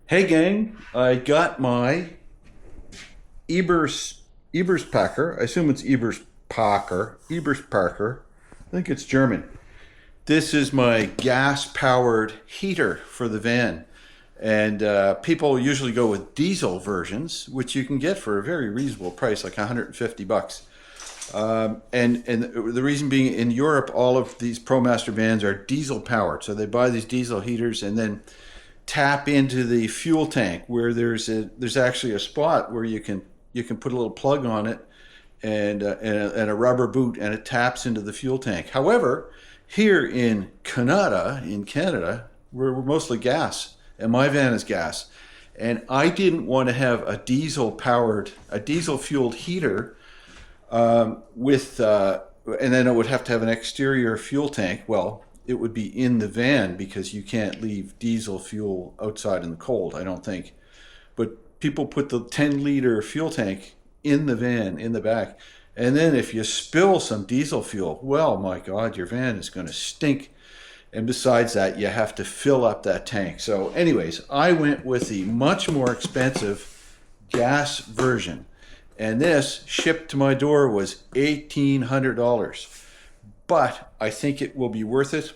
Hey gang, I got my Eberspacher. I assume it's Ebersparcher. I think it's German. This is my gas-powered heater for the van. And people usually go with diesel versions, which you can get for a very reasonable price, like 150 bucks. And the reason being, in Europe, all of these Promaster vans are diesel powered. So they buy these diesel heaters and then tap into the fuel tank where there's actually a spot where you can put a little plug on it and a rubber boot, and it taps into the fuel tank. However, here in Canada, we're mostly gas, and my van is gas, and I didn't want to have a diesel fueled heater and then it would have to have an exterior fuel tank. Well, it would be in the van because you can't leave diesel fuel outside in the cold, I don't think. But people put the 10-liter fuel tank in the van, in the back. And then if you spill some diesel fuel, well, my God, your van is going to stink. And besides that, you have to fill up that tank. So anyways, I went with the much more expensive gas version. And this shipped to my door was $1,800. But I think it will be worth it.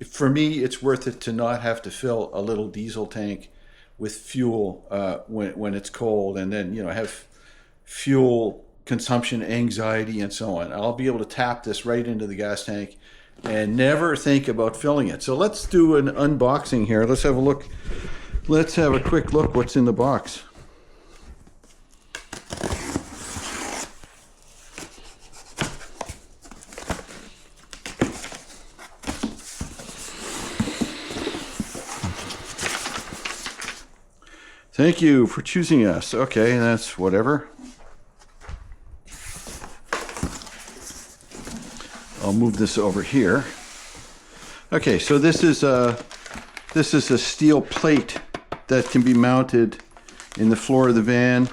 For me, it's worth it to not have to fill a little diesel tank with fuel when it's cold, and then have fuel consumption anxiety and so on. I'll be able to tap this right into the gas tank and never think about filling it. So let's do an unboxing here. Let's have a look. Let's have a quick look what's in the box. Thank you for choosing us. Okay, that's whatever. I'll move this over here. Okay, so this is a steel plate that can be mounted in the floor of the van,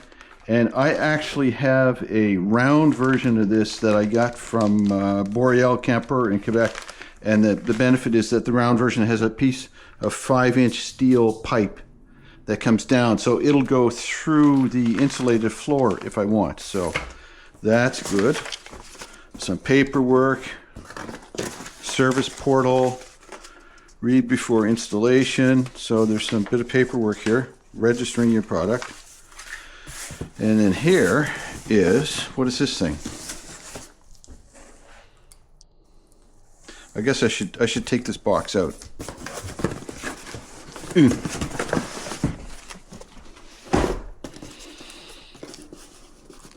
and I actually have a round version of this that I got from Boreal Camper in Quebec, and the benefit is that the round version has a piece of 5-inch steel pipe that comes down, so it'll go through the insulated floor if I want. So that's good. Some paperwork, service portal, read before installation. So there's some bit of paperwork here, registering your product. And then here is, what is this thing? I guess I should take this box out.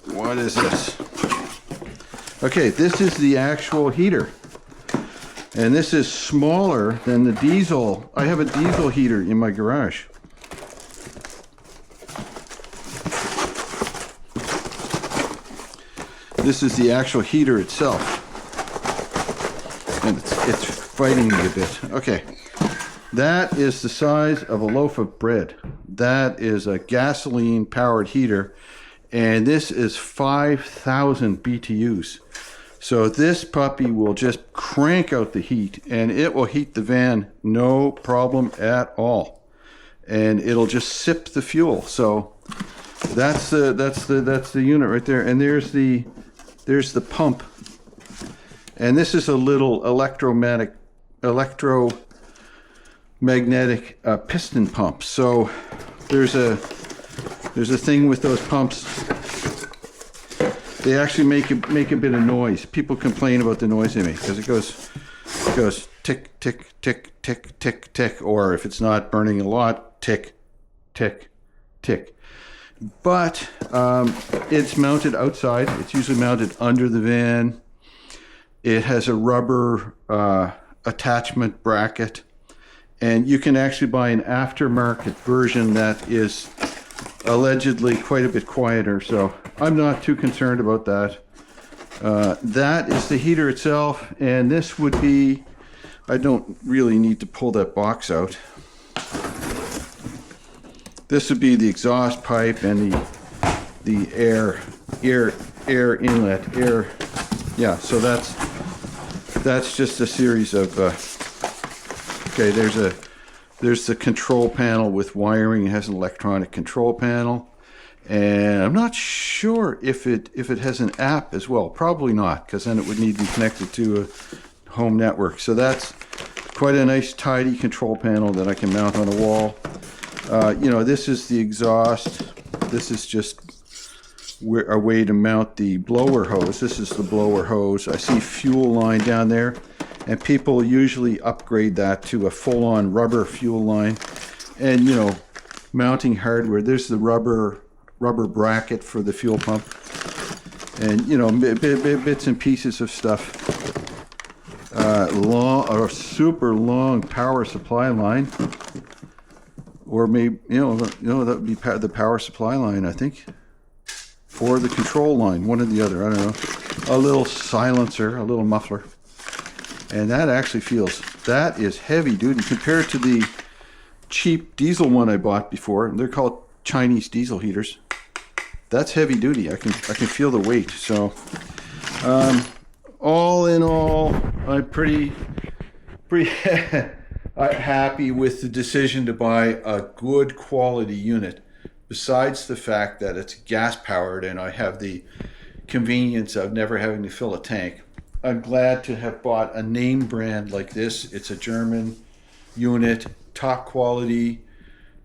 What is this? Okay, this is the actual heater. And this is smaller than the diesel. I have a diesel heater in my garage. This is the actual heater itself. And it's fighting me a bit. Okay. That is the size of a loaf of bread. That is a gasoline powered heater. And this is 5,000 BTUs. So this puppy will just crank out the heat, and it will heat the van no problem at all. And it'll just sip the fuel. So that's the unit right there. And there's the pump. And this is a little electromagnetic piston pump. So there's a thing with those pumps. They actually make a bit of noise. People complain about the noise they make because it goes tick tick tick tick tick tick, or if it's not burning a lot, tick tick tick. But it's mounted outside. It's usually mounted under the van. It has a rubber attachment bracket, and you can actually buy an aftermarket version that is allegedly quite a bit quieter, so I'm not too concerned about that. That is the heater itself, and this would be, I don't really need to pull that box out. This would be the exhaust pipe and the air inlet. Yeah, so that's just a series of okay, there's There's the control panel with wiring. It has an electronic control panel. And I'm not sure if it has an app as well. Probably not, because then it would need to be connected to a home network. So that's quite a nice, tidy control panel that I can mount on a wall. You know, this is the exhaust. This is just a way to mount the blower hose. This is the blower hose. I see fuel line down there, and people usually upgrade that to a full-on rubber fuel line. And, you know, mounting hardware, there's the rubber bracket for the fuel pump, and you know, bits and pieces of stuff. Super long power supply line, or maybe that would be the power supply line, I think, or the control line, one or the other. I don't know. A little silencer, a little muffler, and that actually that is heavy duty compared to the cheap diesel one I bought before. They're called Chinese diesel heaters. That's heavy duty. I can feel the weight. So all in all, I'm pretty happy with the decision to buy a good quality unit, besides the fact that it's gas powered and I have the convenience of never having to fill a tank. I'm glad to have bought a name brand like this. It's a German unit, top quality.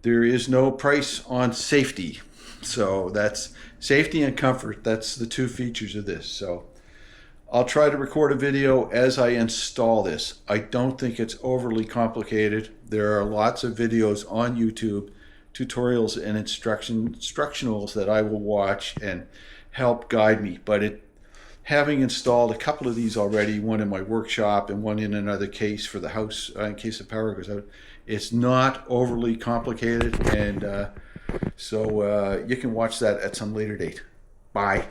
There is no price on safety. So that's safety and comfort. That's the two features of this. So I'll try to record a video as I install this. I don't think it's overly complicated. There are lots of videos on YouTube, tutorials and instructionals that I will watch and help guide me. But having installed a couple of these already, one in my workshop and one in another case for the house in case the power goes out, it's not overly complicated, and so you can watch that at some later date. Bye.